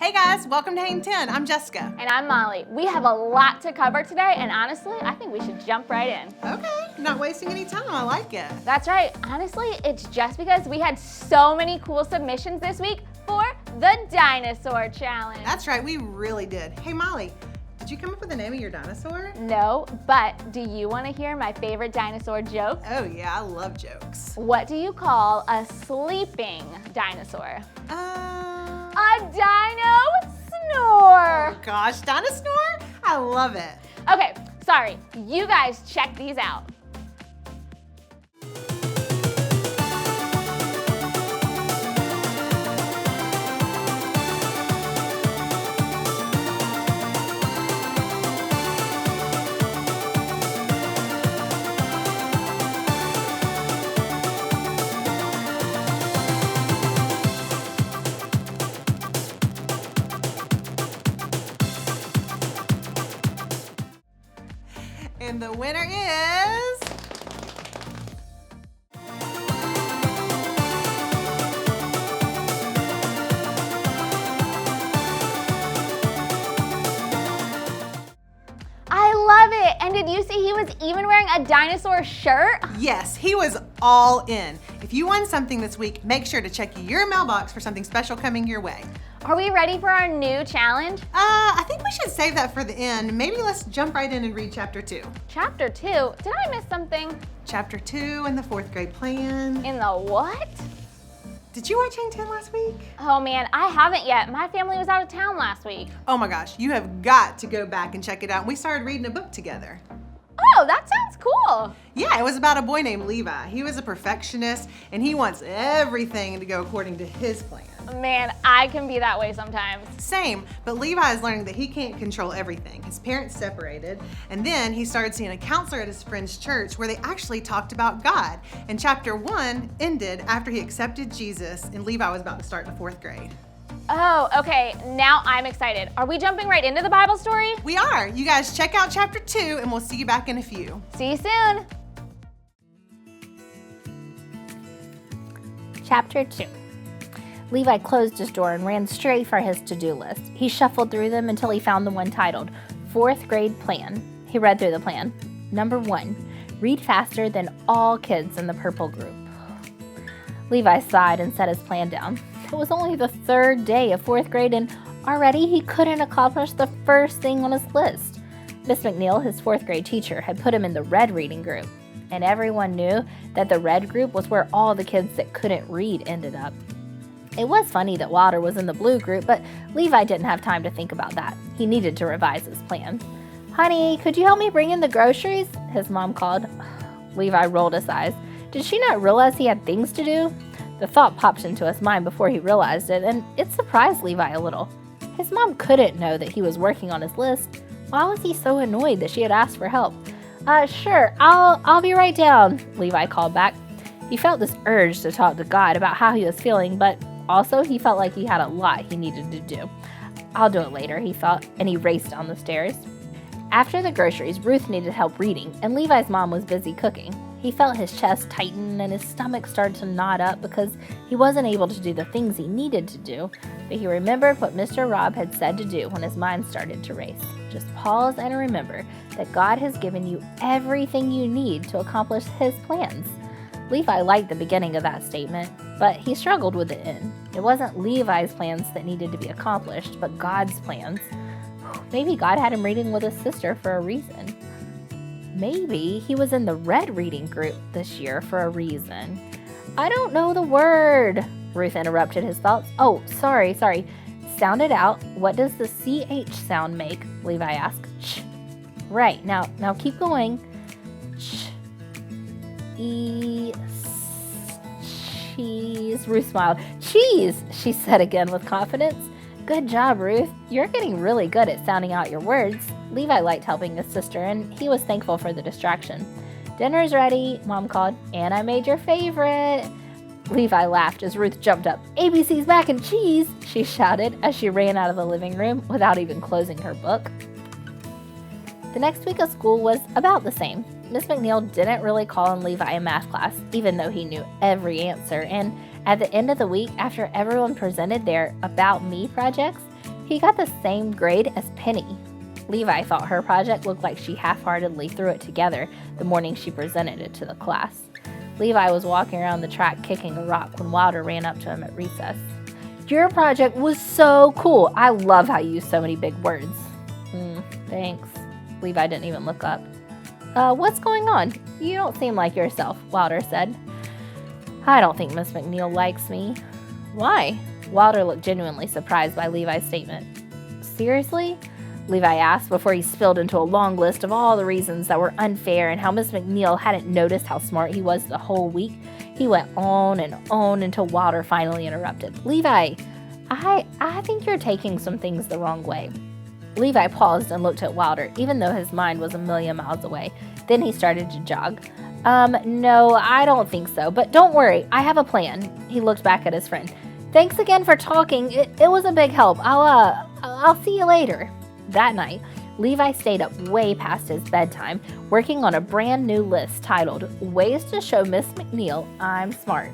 Hey guys, welcome to Hang 10. I'm Jessica. And I'm Molly. We have a lot to cover today, and honestly, I think we should jump right in. Okay, not wasting any time. I like it. That's right. Honestly, it's just because we had so many cool submissions this week for the Dinosaur Challenge. That's right, we really did. Hey Molly, did you come up with the name of your dinosaur? No, but do you want to hear my favorite dinosaur joke? Oh yeah, I love jokes. What do you call a sleeping dinosaur? A dino snore. Oh gosh, dinosaur? I love it. Okay, sorry. You guys check these out. And the winner is... I love it. And did you see he was even wearing a dinosaur shirt? Yes, he was all in. If you won something this week, make sure to check your mailbox for something special coming your way. Are we ready for our new challenge? I think we should save that for the end. Maybe let's jump right in and read chapter 2. Chapter 2? Did I miss something? Chapter 2 in the 4th grade plan. In the what? Did you watch Hang 10 last week? Oh man, I haven't yet. My family was out of town last week. Oh my gosh, you have got to go back and check it out. We started reading a book together. Oh, that sounds cool. Yeah, it was about a boy named Levi. He was a perfectionist and he wants everything to go according to his plan. Man, I can be that way sometimes. Same, but Levi is learning that he can't control everything. His parents separated, and then he started seeing a counselor at his friend's church where they actually talked about God. And chapter 1 ended after he accepted Jesus and Levi was about to start in the 4th grade. Oh, okay, now I'm excited. Are we jumping right into the Bible story? We are. You guys check out chapter 2 and we'll see you back in a few. See you soon. Chapter 2. Levi closed his door and ran straight for his to-do list. He shuffled through them until he found the one titled 4th Grade Plan. He read through the plan. Number 1, read faster than all kids in the purple group. Levi sighed and set his plan down. It was only the 3rd day of 4th grade and already he couldn't accomplish the first thing on his list. Miss McNeil, his 4th grade teacher, had put him in the red reading group, and everyone knew that the red group was where all the kids that couldn't read ended up. It was funny that Wilder was in the blue group, but Levi didn't have time to think about that. He needed to revise his plan. "Honey, could you help me bring in the groceries?" his mom called. Levi rolled his eyes. Did she not realize he had things to do? The thought popped into his mind before he realized it, and it surprised Levi a little. His mom couldn't know that he was working on his list. Why was he so annoyed that she had asked for help? Sure, I'll be right down," Levi called back. He felt this urge to talk to God about how he was feeling, but also he felt like he had a lot he needed to do. "I'll do it later," he thought, and he raced down the stairs. After the groceries, Ruth needed help reading, and Levi's mom was busy cooking. He felt his chest tighten and his stomach started to knot up because he wasn't able to do the things he needed to do, but he remembered what Mr. Rob had said to do when his mind started to race. Just pause and remember that God has given you everything you need to accomplish his plans. Levi liked the beginning of that statement, but he struggled with the end. It wasn't Levi's plans that needed to be accomplished, but God's plans. Maybe God had him reading with his sister for a reason. Maybe he was in the red reading group this year for a reason. "I don't know the word," Ruth interrupted his thoughts. "Oh, sorry. Sound it out. What does the CH sound make?" Levi asked. "Ch." "Right, now keep going." "Ch. Cheese." Ruth smiled. "Cheese," she said again with confidence. "Good job, Ruth. You're getting really good at sounding out your words." Levi liked helping his sister, and he was thankful for the distraction. "Dinner's ready," Mom called, "and I made your favorite." Levi laughed as Ruth jumped up. "ABC's mac and cheese," she shouted as she ran out of the living room without even closing her book. The next week of school was about the same. Miss McNeil didn't really call on Levi in math class, even though he knew every answer, and at the end of the week, after everyone presented their About Me projects, He got the same grade as Penny. Levi thought her project looked like she half-heartedly threw it together the morning she presented it to the class. Levi was walking around the track kicking a rock when Wilder ran up to him at recess. "Your project was so cool. I love how you use so many big words." Thanks. Levi didn't even look up. What's going on? You don't seem like yourself," Wilder said. "I don't think Miss McNeil likes me." "Why?" Wilder looked genuinely surprised by Levi's statement. "Seriously?" Levi asked before he spilled into a long list of all the reasons that were unfair and how Miss McNeil hadn't noticed how smart he was the whole week. He went on and on until Wilder finally interrupted. "Levi, I think you're taking some things the wrong way." Levi paused and looked at Wilder, even though his mind was a million miles away. Then he started to jog. No, I don't think so, but don't worry, I have a plan." He looked back at his friend. "Thanks again for talking. It was a big help. I'll see you later." That night, Levi stayed up way past his bedtime, working on a brand new list titled Ways to Show Miss McNeil I'm Smart.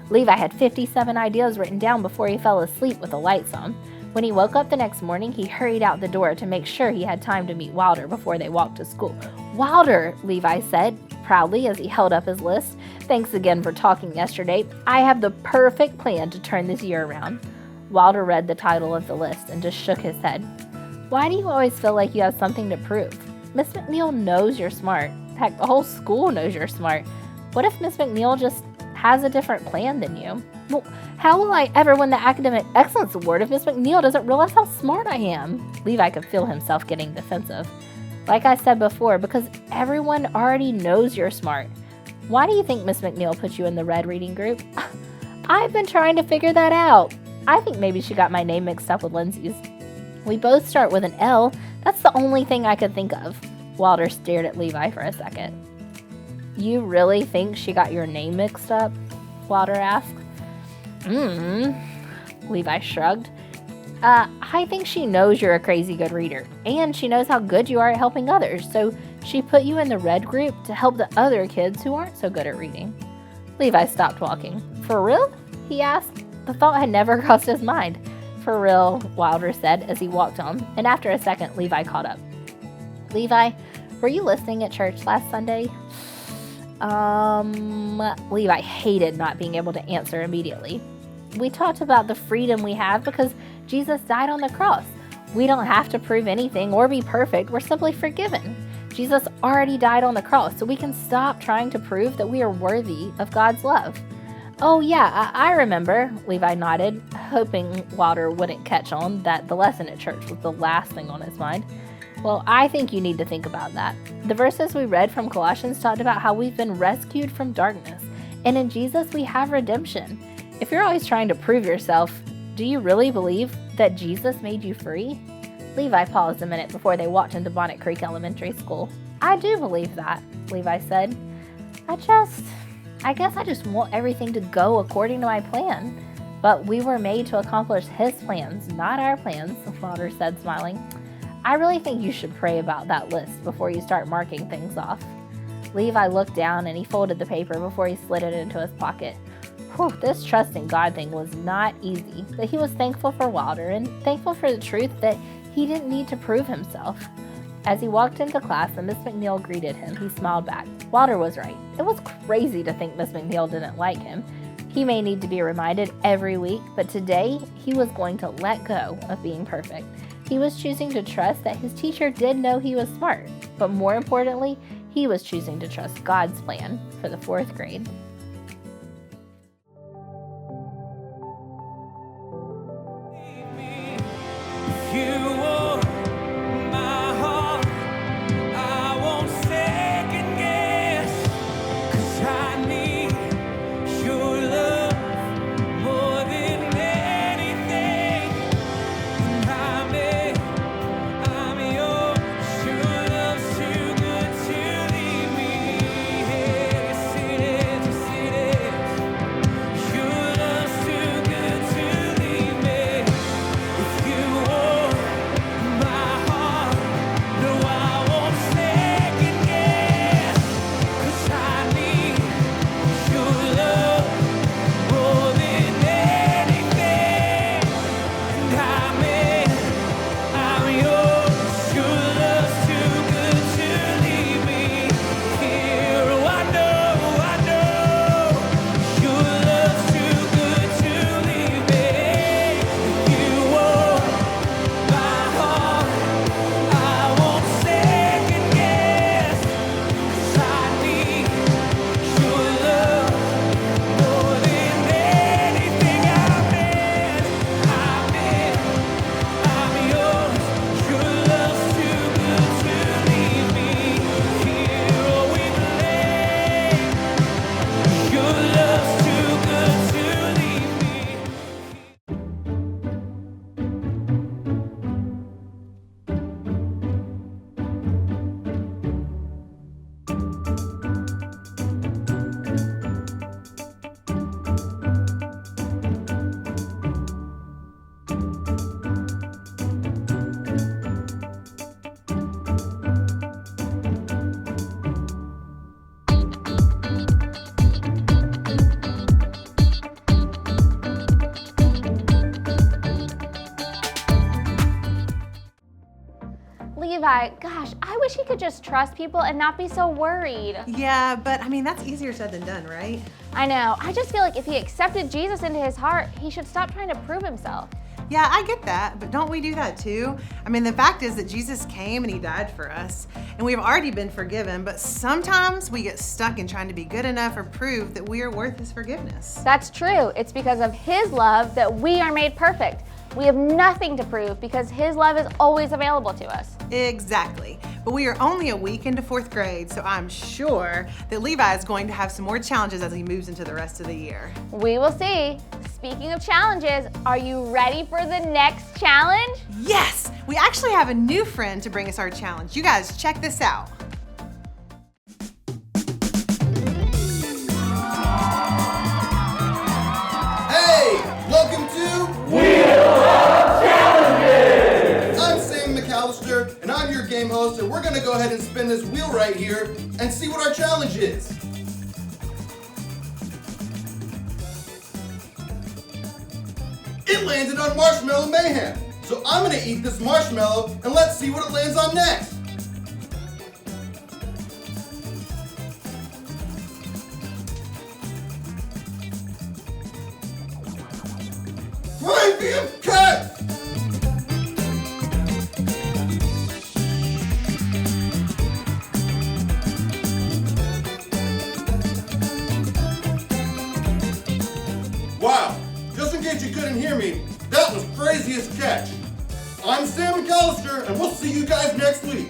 Levi had 57 ideas written down before he fell asleep with the lights on. When he woke up the next morning, he hurried out the door to make sure he had time to meet Wilder before they walked to school. "Wilder," Levi said proudly as he held up his list. "Thanks again for talking yesterday. I have the perfect plan to turn this year around." Wilder read the title of the list and just shook his head. "Why do you always feel like you have something to prove? Miss McNeil knows you're smart. Heck, the whole school knows you're smart. What if Miss McNeil just has a different plan than you?" "Well, how will I ever win the Academic Excellence Award if Miss McNeil doesn't realize how smart I am?" Levi could feel himself getting defensive. "Like I said before, because everyone already knows you're smart. Why do you think Miss McNeil put you in the red reading group?" "I've been trying to figure that out. I think maybe she got my name mixed up with Lindsay's. We both start with an L. That's the only thing I could think of." Wilder stared at Levi for a second. "You really think she got your name mixed up?" Wilder asked. Levi shrugged. I think she knows you're a crazy good reader, and she knows how good you are at helping others, so she put you in the red group to help the other kids who aren't so good at reading." Levi stopped walking. "For real?" he asked. The thought had never crossed his mind. "For real," Wilder said as he walked on, and after a second, Levi caught up. "Levi, were you listening at church last Sunday?" Levi hated not being able to answer immediately. "We talked about the freedom we have because Jesus died on the cross. We don't have to prove anything or be perfect. We're simply forgiven. Jesus already died on the cross, so we can stop trying to prove that we are worthy of God's love." "Oh yeah, I remember," Levi nodded, hoping Wilder wouldn't catch on that the lesson at church was the last thing on his mind. "Well, I think you need to think about that. The verses we read from Colossians talked about how we've been rescued from darkness, and in Jesus we have redemption. If you're always trying to prove yourself, do you really believe that Jesus made you free?" Levi paused a minute before they walked into Bonnet Creek Elementary School. "I do believe that," Levi said. I guess I just want everything to go according to my plan. But we were made to accomplish his plans, not our plans," Wilder said, smiling. "I really think you should pray about that list before you start marking things off." Levi looked down and he folded the paper before he slid it into his pocket. This trust in God thing was not easy, but he was thankful for Wilder and thankful for the truth that he didn't need to prove himself. As he walked into class and Miss McNeil greeted him, he smiled back. Wilder was right. It was crazy to think Miss McNeil didn't like him. He may need to be reminded every week, but today he was going to let go of being perfect. He was choosing to trust that his teacher did know he was smart, but more importantly, he was choosing to trust God's plan for the 4th grade. Levi, gosh, I wish he could just trust people and not be so worried. Yeah, but I mean, that's easier said than done, right? I know. I just feel like if he accepted Jesus into his heart, he should stop trying to prove himself. Yeah, I get that, but don't we do that too? I mean, the fact is that Jesus came and he died for us, and we've already been forgiven, but sometimes we get stuck in trying to be good enough or prove that we are worth his forgiveness. That's true. It's because of his love that we are made perfect. We have nothing to prove because his love is always available to us. Exactly. But we are only a week into 4th grade, so I'm sure that Levi is going to have some more challenges as he moves into the rest of the year. We will see. Speaking of challenges, are you ready for the next challenge? Yes! We actually have a new friend to bring us our challenge. You guys, check this out. Hey! Welcome to Wheel of Challenges! I'm Sam McAllister, and I'm your game host, and we're gonna go ahead and spin this wheel right here and see what our challenge is. It landed on Marshmallow Mayhem, so I'm gonna eat this marshmallow and let's see what it lands on next. Premium cut! Wow, just in case you couldn't hear me, that was craziest catch. I'm Sam McAllister, and we'll see you guys next week.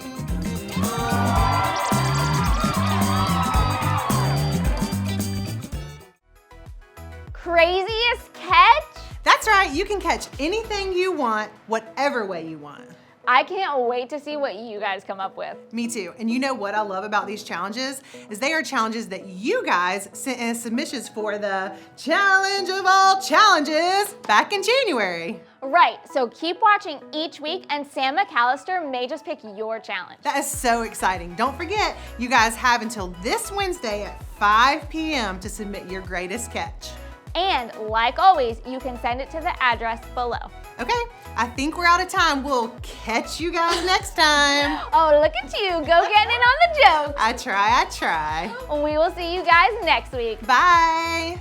Craziest catch? That's right, you can catch anything you want, whatever way you want. I can't wait to see what you guys come up with. Me too. And you know what I love about these challenges is they are challenges that you guys sent in submissions for the Challenge of All Challenges back in January. Right, so keep watching each week and Sam McAllister may just pick your challenge. That is so exciting. Don't forget, you guys have until this Wednesday at 5 p.m. to submit your greatest catch. And like always, you can send it to the address below. Okay, I think we're out of time. We'll catch you guys next time. Oh, look at you, go getting in on the joke. I try. We will see you guys next week. Bye.